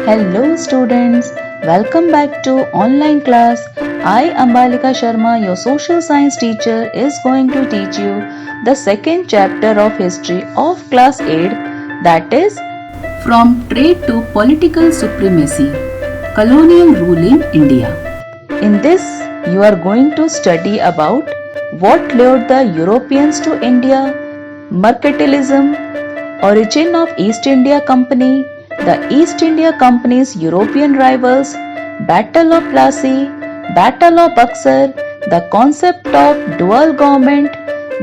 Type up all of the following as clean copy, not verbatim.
Hello students, welcome back to online class. I Ambalika Sharma, your social science teacher, is going to teach you the second chapter of history of class 8, that is From Trade to Political Supremacy, Colonial Rule in India. In this you are going to study about what lured the Europeans to India, mercantilism, origin of East India Company, the East India Company's European rivals, Battle of Plassey, Battle of Buxar, the concept of dual government,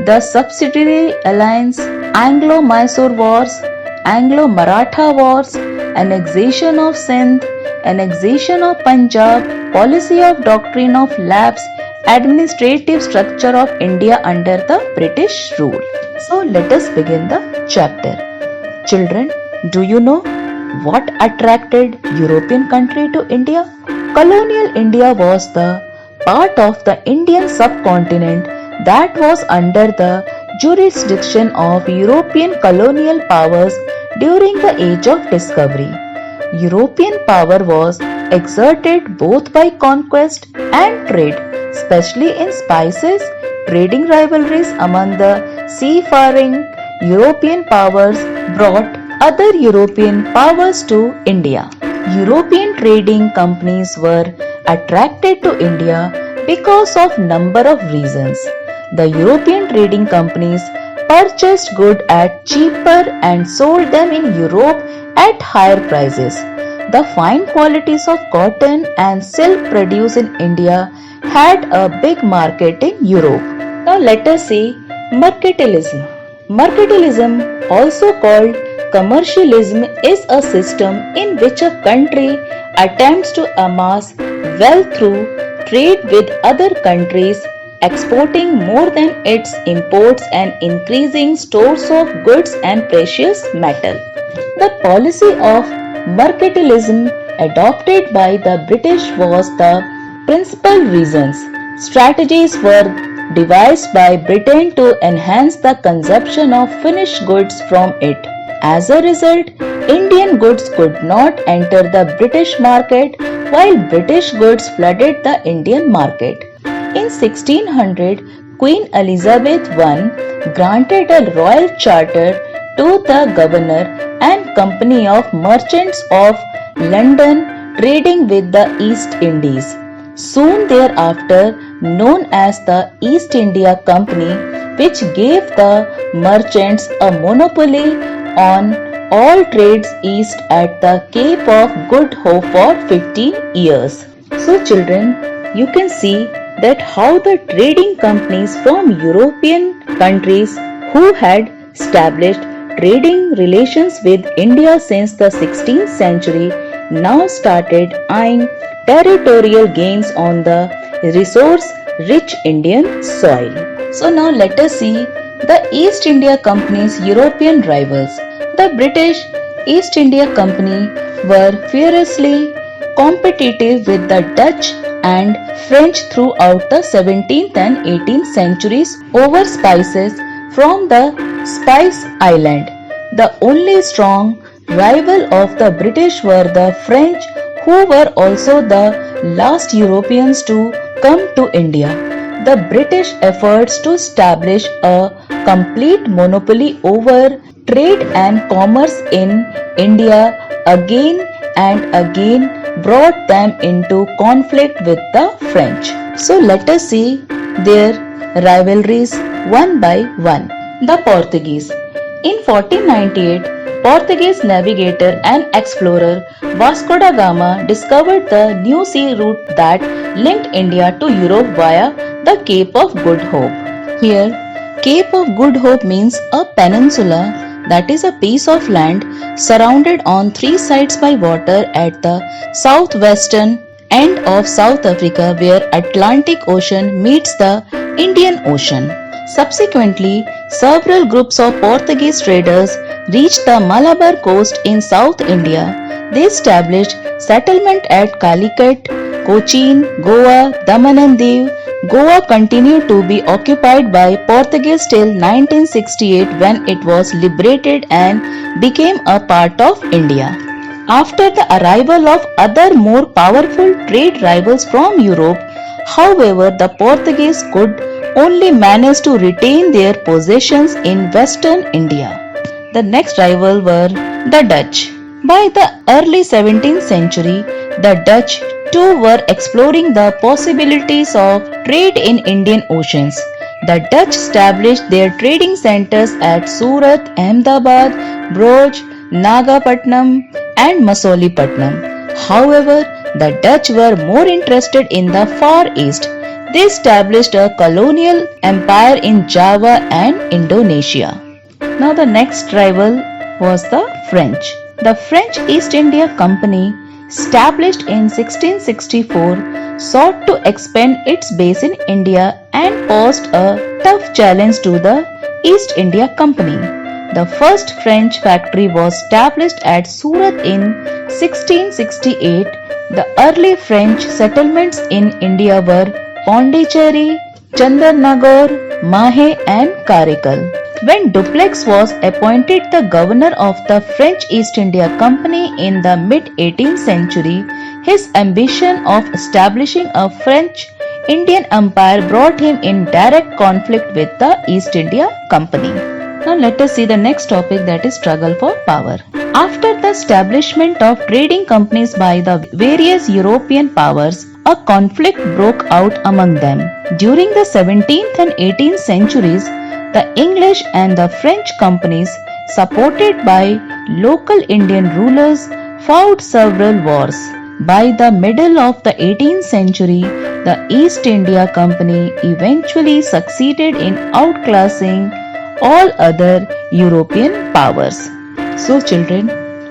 the subsidiary alliance, Anglo-Mysore Wars, Anglo-Maratha Wars, annexation of Sindh, annexation of Punjab, policy of doctrine of lapse, administrative structure of India under the British rule. So let us begin the chapter. Children, do you know what attracted European country to India? Colonial India was the part of the Indian subcontinent that was under the jurisdiction of European colonial powers during the Age of Discovery. European power was exerted both by conquest and trade, especially in spices. Trading rivalries among the seafaring European powers brought other European powers to India. European trading companies were attracted to India because of number of reasons. The European trading companies purchased goods at cheaper and sold them in Europe at higher prices. The fine qualities of cotton and silk produced in India had a big market in Europe. Now let us see mercantilism. Mercantilism, also called commercialism, is a system in which a country attempts to amass wealth through trade with other countries, exporting more than its imports and increasing stores of goods and precious metal. The policy of mercantilism adopted by the British was the principal reasons. Strategies were devised by Britain to enhance the consumption of finished goods from it. As a result, Indian goods could not enter the British market while British goods flooded the Indian market. In 1600, Queen Elizabeth I granted a royal charter to the Governor and Company of Merchants of London trading with the East Indies. Soon thereafter, known as the East India Company, which gave the merchants a monopoly on all trades east at the Cape of Good Hope for 15 years. So children, you can see that how the trading companies from European countries who had established trading relations with India since the 16th century now started eyeing territorial gains on the resource-rich Indian soil. So now let us see the East India Company's European rivals. The British East India Company were fiercely competitive with the Dutch and French throughout the 17th and 18th centuries over spices from the Spice Island. The only strong rival of the British were the French, who were also the last Europeans to come to India. The British efforts to establish a complete monopoly over trade and commerce in India again and again brought them into conflict with the French. So let us see their rivalries one by one. The Portuguese. In 1498, Portuguese navigator and explorer Vasco da Gama discovered the new sea route that linked India to Europe via the Cape of Good Hope. Here, Cape of Good Hope means a peninsula, that is a piece of land surrounded on three sides by water at the southwestern end of South Africa, where Atlantic Ocean meets the Indian Ocean. Subsequently, several groups of Portuguese traders reached the Malabar coast in South India. They established settlement at Calicut, Cochin, Goa, Daman and Diu. Goa continued to be occupied by Portuguese till 1968 when it was liberated and became a part of India. After the arrival of other more powerful trade rivals from Europe, however, the Portuguese could only manage to retain their possessions in western India. The next rival were the Dutch. By the early 17th century, the Dutch too were exploring the possibilities of trade in Indian oceans. The Dutch established their trading centers at Surat, Ahmedabad, Broj, Nagapatnam, and Masolipatnam. However, the Dutch were more interested in the Far East. They established a colonial empire in Java and Indonesia. Now, the next rival was the French. The French East India Company, established in 1664, sought to expand its base in India and posed a tough challenge to the East India Company. The first French factory was established at Surat in 1668. The early French settlements in India were Pondicherry, Chandernagore, Mahe and Karikal. When Dupleix was appointed the governor of the French East India Company in the mid-18th century, his ambition of establishing a French Indian empire brought him in direct conflict with the East India Company. Now let us see the next topic, that is struggle for power. After the establishment of trading companies by the various European powers, a conflict broke out among them. During the 17th and 18th centuries, the English and the French companies, supported by local Indian rulers, fought several wars. By the middle of the 18th century, the East India Company eventually succeeded in outclassing all other European powers. So children,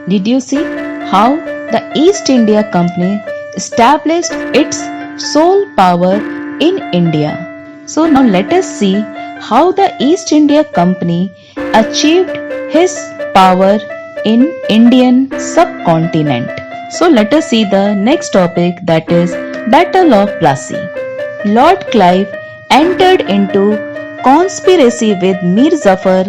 did you see how the East India Company established its sole power in India? So now let us see how the East India Company achieved his power in Indian subcontinent. So let us see the next topic, that is Battle of Plassey. Lord Clive entered into conspiracy with Mir Zafar,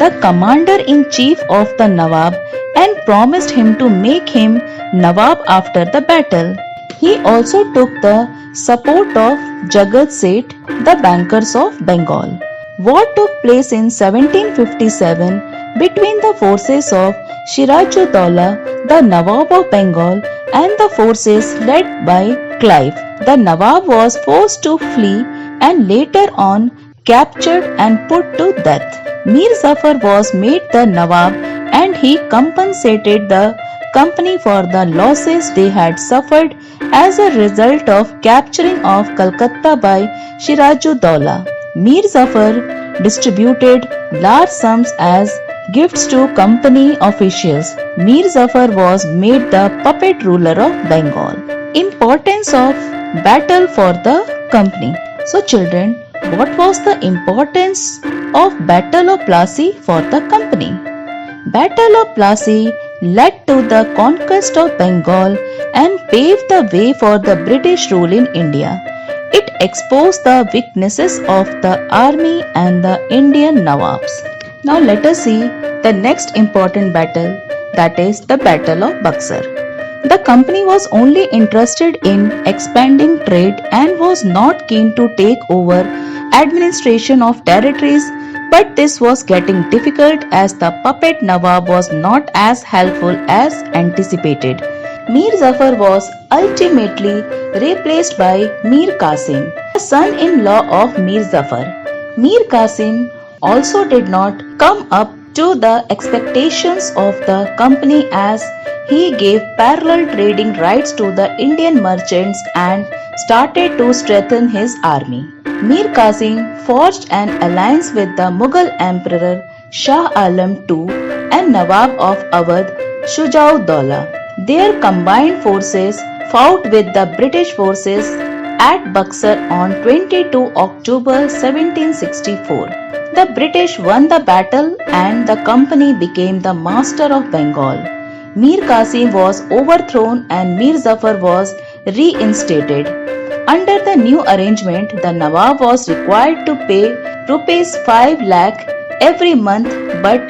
the commander-in-chief of the Nawab, and promised him to make him Nawab after the battle. He also took the support of Jagat Seth, the bankers of Bengal. War took place in 1757 between the forces of Siraj-ud-Daulah, the Nawab of Bengal, and the forces led by Clive. The Nawab was forced to flee and later on captured and put to death. Mir Zafar was made the Nawab and he compensated the company for the losses they had suffered as a result of capturing of Calcutta by Siraj-ud-Daulah. Mir Zafar distributed large sums as gifts to company officials. Mir Zafar was made the puppet ruler of Bengal. Importance of battle for the company. So children, what was the importance of Battle of Plassey for the company? Battle of Plassey led to the conquest of Bengal and paved the way for the British rule in India. It exposed the weaknesses of the army and the Indian Nawabs. Now let us see the next important battle, that is the Battle of Buxar. The company was only interested in expanding trade and was not keen to take over administration of territories, but this was getting difficult as the puppet Nawab was not as helpful as anticipated. Mir Zafar was ultimately replaced by Mir Qasim, the son-in-law of Mir Zafar. Mir Qasim also did not come up to the expectations of the company as he gave parallel trading rights to the Indian merchants and started to strengthen his army. Mir Qasim forged an alliance with the Mughal Emperor Shah Alam II and Nawab of Awadh Shujau-ud-Daulah. Their combined forces fought with the British forces at Buxar on 22 October 1764. The British won the battle and the company became the master of Bengal. Mir Qasim was overthrown and Mir Zafar was reinstated. Under the new arrangement, the Nawab was required to pay Rs 5 lakh every month, but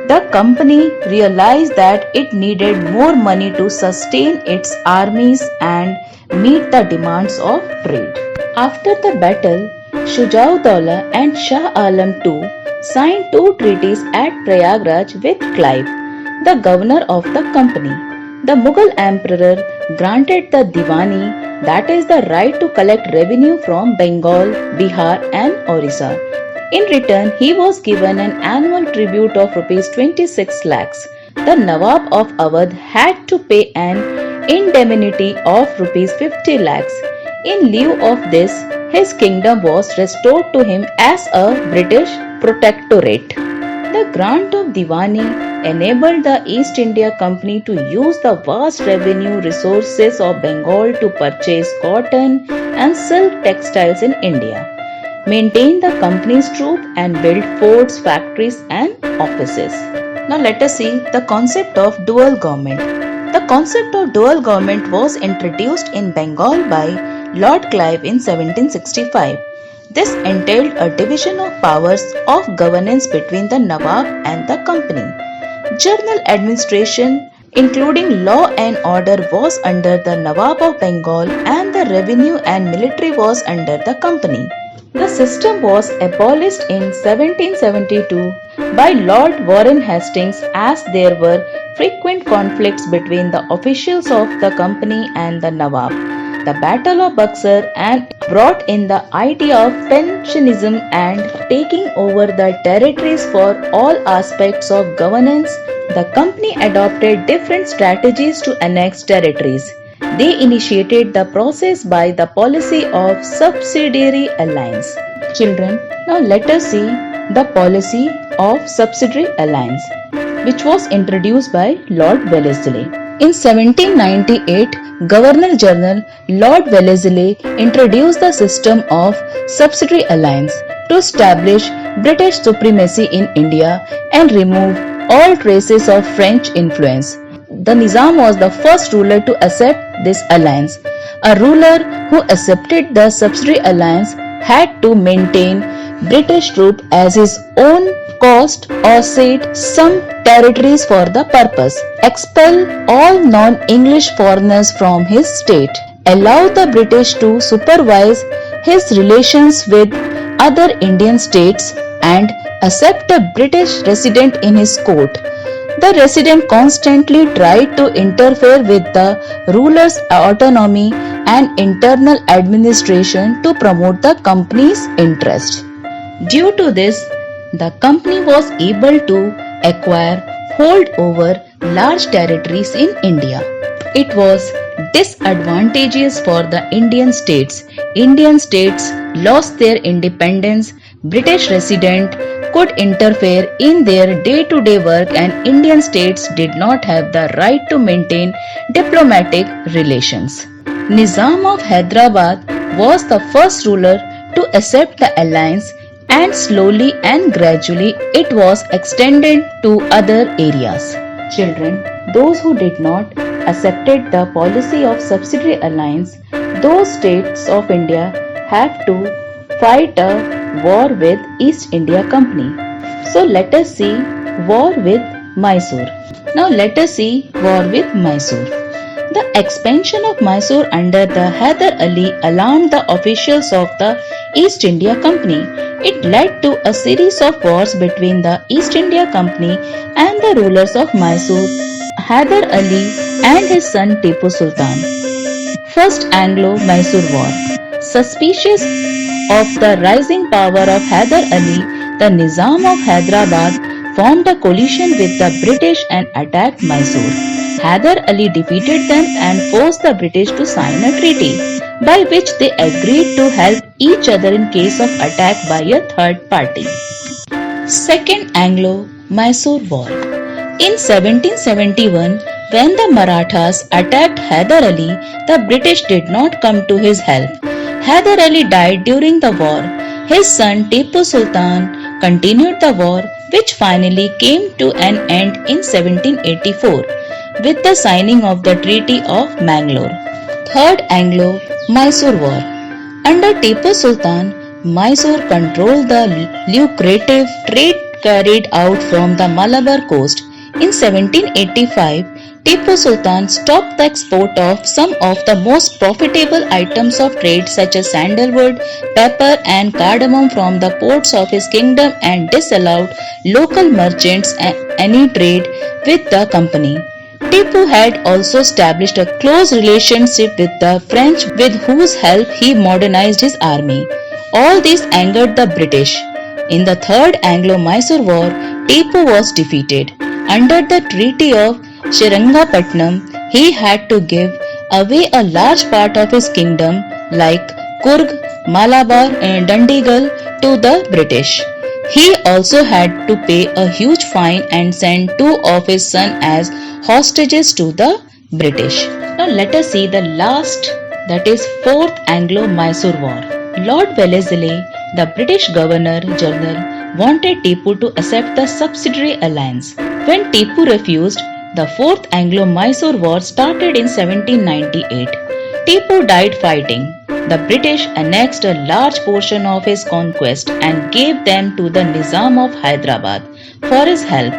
The company realized that it needed more money to sustain its armies and meet the demands of trade. After the battle, Shujauddaulah and Shah Alam II signed two treaties at Prayagraj with Clive, the governor of the company. The Mughal emperor granted the Diwani, that is the right to collect revenue from Bengal, Bihar and Orissa. In return, he was given an annual tribute of rupees 26 lakhs. The Nawab of Awadh had to pay an indemnity of rupees 50 lakhs. In lieu of this, his kingdom was restored to him as a British protectorate. The grant of Diwani enabled the East India Company to use the vast revenue resources of Bengal to purchase cotton and silk textiles in India, maintain the company's troops and build forts, factories and offices. Now let us see the concept of dual government. The concept of dual government was introduced in Bengal by Lord Clive in 1765. This entailed a division of powers of governance between the Nawab and the company. General administration, including law and order, was under the Nawab of Bengal and the revenue and military was under the company. The system was abolished in 1772 by Lord Warren Hastings as there were frequent conflicts between the officials of the company and the Nawab. The Battle of Buxar and brought in the idea of pensionism and taking over the territories for all aspects of governance. The company adopted different strategies to annex territories. They initiated the process by the policy of subsidiary alliance. Children, now let us see the policy of subsidiary alliance, which was introduced by Lord Wellesley. In 1798, Governor General Lord Wellesley introduced the system of subsidiary alliance to establish British supremacy in India and remove all traces of French influence. The Nizam was the first ruler to accept this alliance. A ruler who accepted the subsidiary alliance had to maintain British troops as his own cost or cede some territories for the purpose, expel all non-English foreigners from his state, allow the British to supervise his relations with other Indian states and accept a British resident in his court. The resident constantly tried to interfere with the ruler's autonomy and internal administration to promote the company's interest. Due to this, the company was able to acquire hold over large territories in India. It was disadvantageous for the Indian states. Indian states lost their independence. British residents could interfere in their day-to-day work and Indian states did not have the right to maintain diplomatic relations. Nizam of Hyderabad was the first ruler to accept the alliance and slowly and gradually it was extended to other areas. Children, those who did not accepted the policy of subsidiary alliance, those states of India have to fight a war with East India Company. So let us see war with Mysore. Now let us see war with Mysore. The expansion of Mysore under the Hyder Ali alarmed the officials of the East India Company. It led to a series of wars between the East India Company and the rulers of Mysore, Hyder Ali and his son Tipu Sultan. First Anglo-Mysore War. Suspicious of the rising power of Hyder Ali, the Nizam of Hyderabad formed a coalition with the British and attacked Mysore. Hyder Ali defeated them and forced the British to sign a treaty by which they agreed to help each other in case of attack by a third party. Second Anglo-Mysore War. In 1771, when the Marathas attacked Hyder Ali, the British did not come to his help. Hyder Ali died during the war. His son Tipu Sultan continued the war, which finally came to an end in 1784 with the signing of the Treaty of Mangalore. Third Anglo-Mysore War. Under Tipu Sultan, Mysore controlled the lucrative trade carried out from the Malabar coast. In 1785, Tipu Sultan stopped the export of some of the most profitable items of trade such as sandalwood, pepper and cardamom from the ports of his kingdom and disallowed local merchants any trade with the company. Tipu had also established a close relationship with the French with whose help he modernized his army. All this angered the British. In the Third Anglo-Mysore War, Tipu was defeated. Under the Treaty of Sherangapatnam, he had to give away a large part of his kingdom like Coorg, Malabar and Dundigal to the British. He also had to pay a huge fine and send two of his sons as hostages to the British. Now let us see the last, that is Fourth Anglo-Mysore War. Lord Wellesley, the British Governor General, wanted Tipu to accept the subsidiary alliance. When Tipu refused, the Fourth Anglo-Mysore War started in 1798. Tipu died fighting. The British annexed a large portion of his conquest and gave them to the Nizam of Hyderabad for his help.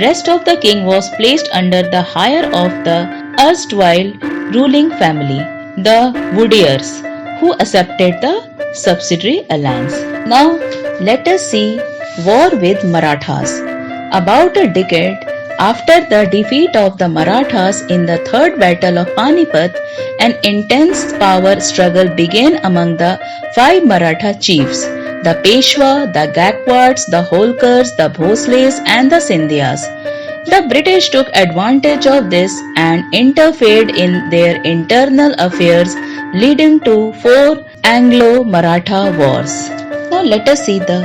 Rest of the king was placed under the hire of the erstwhile ruling family, the Woodeyars, who accepted the subsidiary alliance. Now let us see war with Marathas. About a decade after the defeat of the Marathas in the Third Battle of Panipat, an intense power struggle began among the five Maratha chiefs, the Peshwa, the Gaekwads, the Holkars, the Bhosles and the Scindias. The British took advantage of this and interfered in their internal affairs, leading to four Anglo-Maratha wars. Now let us see the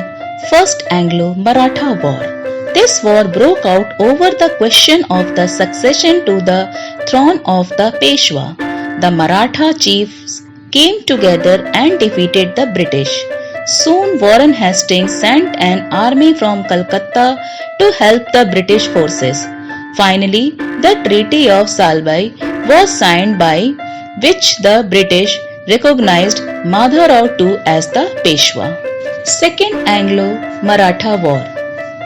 First Anglo-Maratha War. This war broke out over the question of the succession to the throne of the Peshwa. The Maratha chiefs came together and defeated the British. Soon Warren Hastings sent an army from Calcutta to help the British forces. Finally, the Treaty of Salbai was signed by which the British recognized Madhavrao II as the Peshwa. Second Anglo-Maratha War.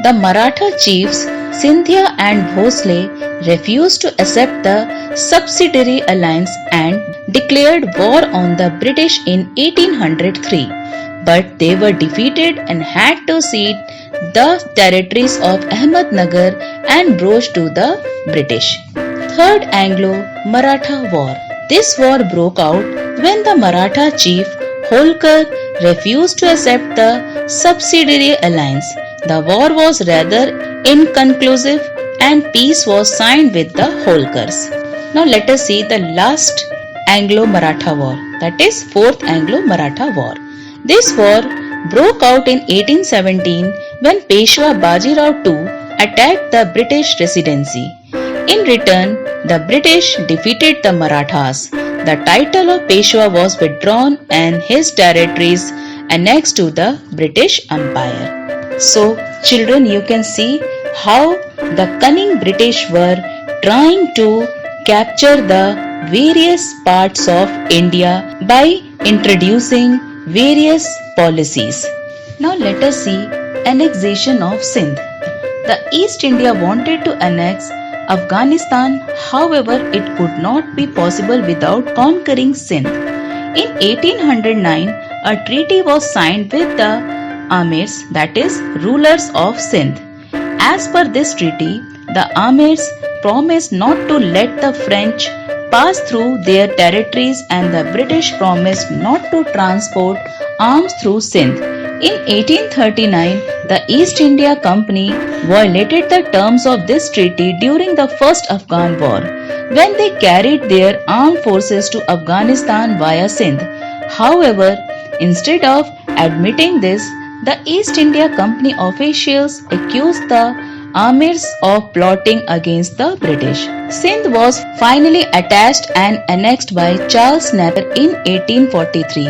The Maratha chiefs Scindia and Bhosle refused to accept the subsidiary alliance and declared war on the British in 1803. But they were defeated and had to cede the territories of Ahmednagar and Bhuj to the British. Third Anglo-Maratha War. This war broke out when the Maratha chief Holkar refused to accept the subsidiary alliance. The war was rather inconclusive and peace was signed with the Holkars. Now let us see the last Anglo-Maratha War, that is Fourth Anglo-Maratha War. This war broke out in 1817 when Peshwa Bajirao II attacked the British Residency. In return, the British defeated the Marathas. The title of Peshwa was withdrawn and his territories annexed to the British Empire. So, children, you can see how the cunning British were trying to capture the various parts of India by introducing various policies. Now let us see annexation of Sindh. The East India wanted to annex Afghanistan, however it could not be possible without conquering Sindh. In 1809, a treaty was signed with the Amirs, that is, rulers of Sindh. As per this treaty, the Amirs promised not to let the French pass through their territories and the British promised not to transport arms through Sindh. In 1839, the East India Company violated the terms of this treaty during the First Afghan War when they carried their armed forces to Afghanistan via Sindh. However, instead of admitting this, the East India Company officials accused the Amirs of plotting against the British. Sindh was finally attached and annexed by Charles Napier in 1843.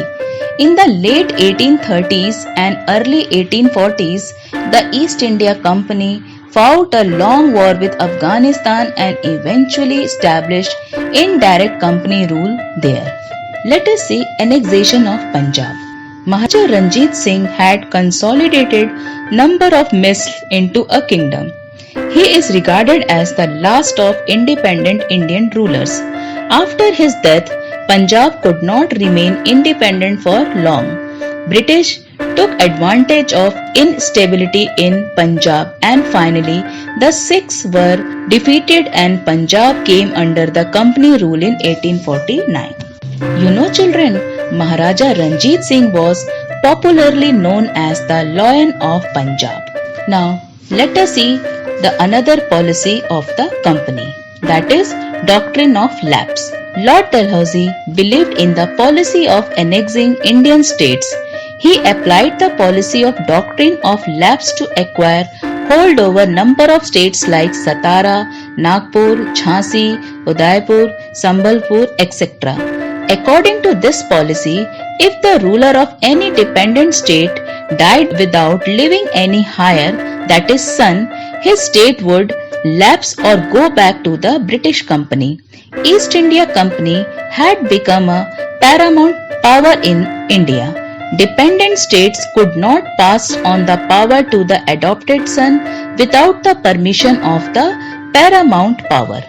In the late 1830s and early 1840s, the East India Company fought a long war with Afghanistan and eventually established indirect company rule there. Let us see annexation of Punjab. Maharaja Ranjit Singh had consolidated number of mists into a kingdom. He is regarded as the last of independent Indian rulers. After his death, Punjab could not remain independent for long. British took advantage of instability in Punjab and finally the Sikhs were defeated and Punjab came under the company rule in 1849. You know children, Maharaja Ranjit Singh was popularly known as the Lion of Punjab. Now let us see the another policy of the company, that is doctrine of lapse. Lord Dalhousie believed in the policy of annexing Indian states. He applied the policy of doctrine of lapse to acquire hold over number of states like Satara, Nagpur, Jhansi, Udaipur, Sambalpur, etc. According to this policy, if the ruler of any dependent state died without leaving any heir, that is son, his state would lapse or go back to the British Company. East India Company had become a paramount power in India. Dependent states could not pass on the power to the adopted son without the permission of the paramount power.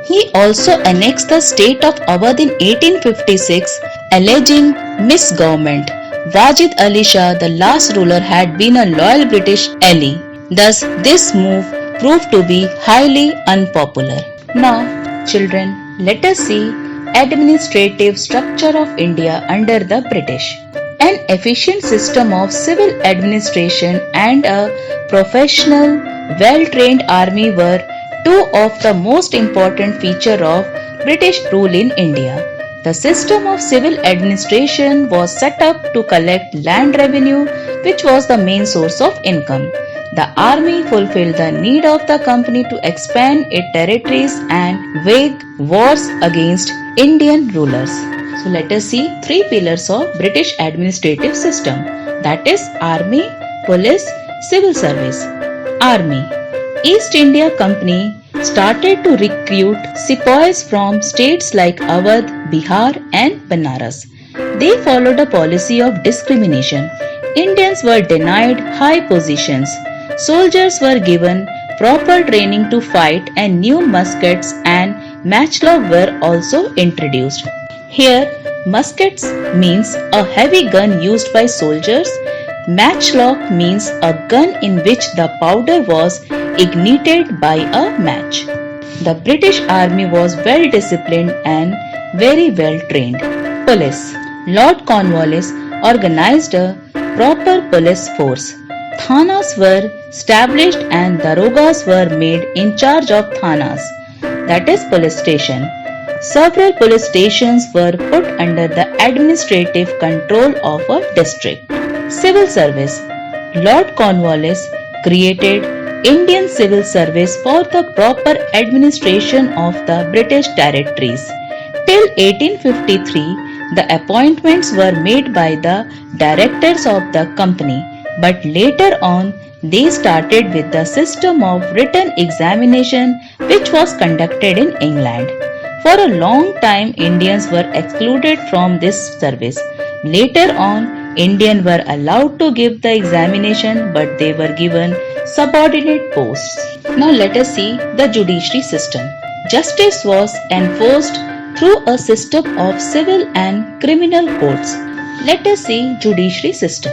He also annexed the state of Awadh in 1856, alleging misgovernment. Wajid Ali Shah, the last ruler, had been a loyal British ally. Thus, this move proved to be highly unpopular. Now, children, let us see administrative structure of India under the British. An efficient system of civil administration and a professional, well-trained army were two of the most important features of British rule in India. The system of civil administration was set up to collect land revenue, which was the main source of income. The army fulfilled the need of the company to expand its territories and wage wars against Indian rulers. So let us see three pillars of British administrative system, that is army, police, civil service. Army. East India Company started to recruit sepoys from states like Awadh, Bihar and Banaras. They followed a policy of discrimination. Indians were denied high positions. Soldiers were given proper training to fight and new muskets and matchlock were also introduced. Here, muskets means a heavy gun used by soldiers. Matchlock means a gun in which the powder was ignited by a match. The British Army was well disciplined and very well trained. Police. Lord Cornwallis organized a proper police force. Thanas were established and darogas were made in charge of thanas, that is police station. Several police stations were put under the administrative control of a district. Civil service. Lord Cornwallis created Indian civil service for the proper administration of the British territories. Till 1853, the appointments were made by the directors of the company, but later on they started with the system of written examination which was conducted in England. For a long time, Indians were excluded from this service. Later on, Indians were allowed to give the examination, but they were given subordinate posts. Now let us see the judiciary system. Justice was enforced through a system of civil and criminal courts. Let us see judiciary system.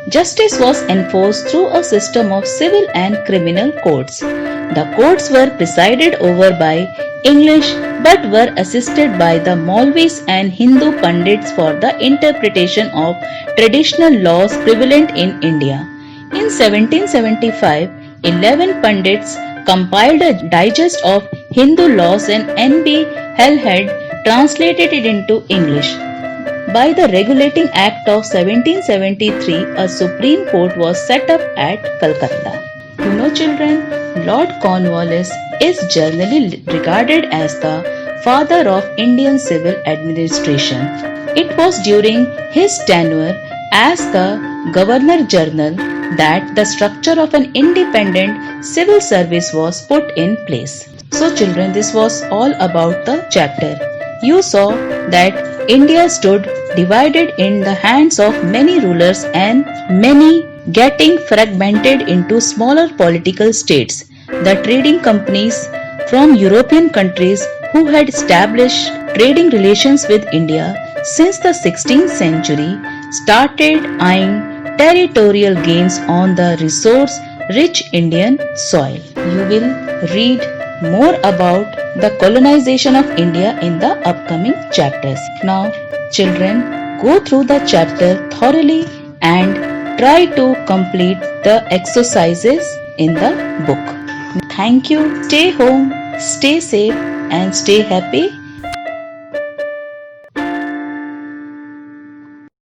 Justice was enforced through a system of civil and criminal courts. The courts were presided over by English but were assisted by the Maulvis and Hindu Pandits for the interpretation of traditional laws prevalent in India. In 1775, 11 Pandits compiled a digest of Hindu laws and N.B. Halhed translated it into English. By the Regulating Act of 1773, a Supreme Court was set up at Calcutta. You know children, Lord Cornwallis is generally regarded as the father of Indian civil administration. It was during his tenure as the Governor General that the structure of an independent civil service was put in place. So children, this was all about the chapter. You saw that India stood divided in the hands of many rulers and many getting fragmented into smaller political states. The trading companies from European countries who had established trading relations with India since the 16th century started eyeing territorial gains on the resource rich Indian soil. You will read more about the colonization of India in the upcoming chapters. Now, children, go through the chapter thoroughly and try to complete the exercises in the book. Thank you. Stay home, stay safe, and stay happy.